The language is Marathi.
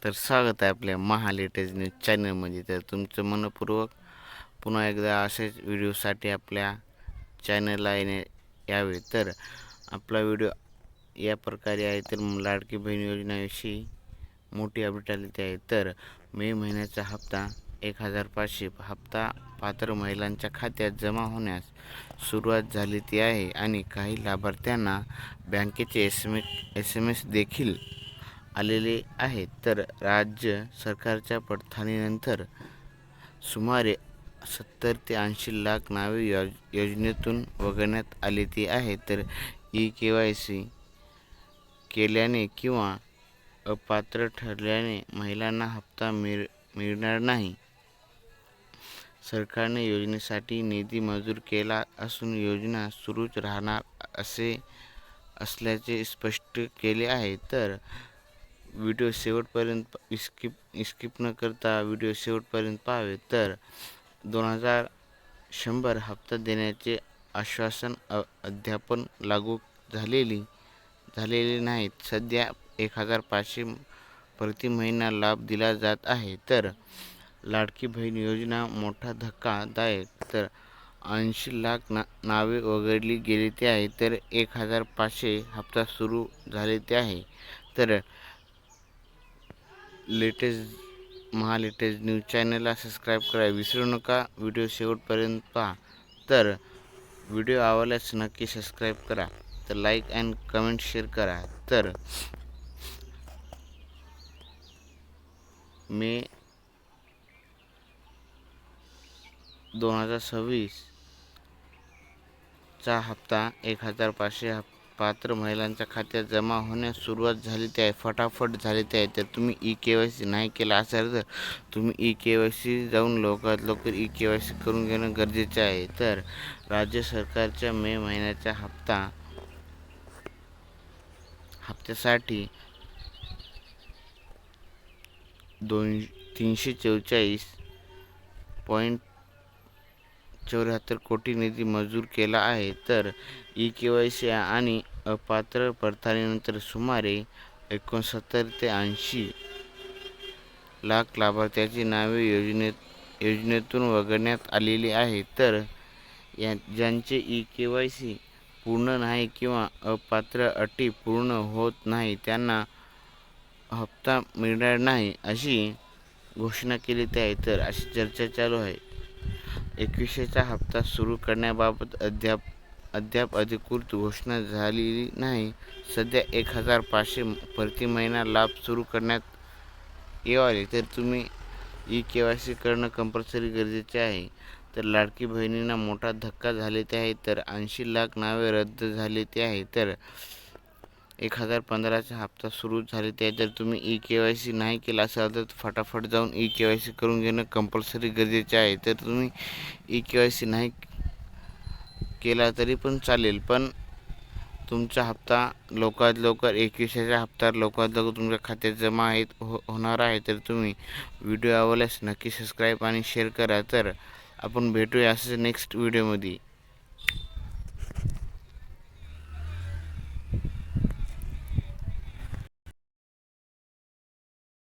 तर स्वागत आहे आपल्या लेटेस्ट न्यूज चॅनलमध्ये. तर तुमचं मनपूर्वक पुन्हा एकदा असेच व्हिडिओसाठी आपल्या चॅनलला यावे. तर आपला व्हिडिओ या प्रकारे आहे. तर लाडकी बहीण योजनेविषयी मोठी अपडेट आली आहे. तर मे महिन्याचा हप्ता 1500 हप्ता पात्र महिलांच्या खात्यात जमा होण्यास सुरुवात झाली आहे आणि काही लाभार्थ्यांना बँकेचे एस एम एस देखील आलेले आहेत. तर राज्य सरकारच्या पडताळणीनंतर सुमारे 70 ते 80 लाख नावे योजनेतून वगळण्यात आली आहेत. तर KYC केल्याने किंवा अपात्र ठरल्याने महिलांना हप्ता मिळणार नाही. सरकारने योजनेसाठी निधी मंजूर केला असून योजना सुरूच राहणार असल्याचे स्पष्ट केले आहे. तर व्हिडिओ शेवटपर्यंत स्किप न करता व्हिडिओ शेवटपर्यंत पाहावे. तर 2100 हप्ता देण्याचे आश्वासन अद्याप लागू झालेले नाहीत. सध्या 1500 प्रति महिना लाभ दिला जात आहे. तर लाडकी बहीण योजना मोठा धक्कादायक. तर 80 लाख नावे वगळली गेली आहे. तर 1500 हप्ता सुरू झाले आहे. तर लेटेस्ट न्यूज चॅनलला सबस्क्राईब करायला विसरू नका. व्हिडिओ शेवटपर्यंत पहा. तर व्हिडिओ आवडल्यास नक्की सबस्क्राईब करा. तर लाईक अँड कमेंट शेअर करा. तर मे 2026 चा हप्ता 1500 पात्र महिलांच्या खात्यात जमा होण्यास सुरुवात झाली आहे. फटाफट झाली आहे. तर तुम्ही KYC नाही केला असेल तर तुम्ही KYC जाऊन लवकरात लवकर KYC करून घेणं गरजेचे आहे. तर राज्य सरकारच्या मे महिन्याच्या हप्त्यासाठी 344.74 कोटी निधी मंजूर केला आहे. तर KYC आणि अपात्र पडताळणीनंतर सुमारे 69 ते 80 लाख लाभार्थ्यांची नावे योजनेतून वगळण्यात आलेली आहेत. तर ज्यांचे KYC पूर्ण नाही किंवा अपात्र अटी पूर्ण होत नाही त्यांना हप्ता मिळणार नाही अशी घोषणा केली आहे. तर अशी चर्चा चालू आहे. 2100चा हप्ता सुरू करण्याबाबत अद्याप अधिकृत घोषणा झालेली नाही. सध्या 1500 प्रति महिना लाभ सुरू करण्यात येईल. तर तुम्ही KYC करणं कंपल्सरी गरजेचे आहे. तर लाडकी बहिणींना मोठा धक्का झाले आहे. तर 80 लाख नावे रद्द झाले आहे. तर 1015चा हप्ता सुरू झाले आहे. तर तुम्ही KYC नाही केला असेल तर फटाफट जाऊन KYC करून घेणं कंपल्सरी गरजेचे आहे. तर तुम्ही KYC नाही केला तरी पण चालेल, पण तुमचा हप्ता लवकरात लवकर 2100चा हप्ता लवकरात लवकर तुमच्या खात्यात जमा होणार आहे. तर तुम्ही व्हिडिओ आवडल्यास नक्की सबस्क्राईब आणि शेअर करा. तर आपण भेटूया असंच नेक्स्ट व्हिडिओमध्ये.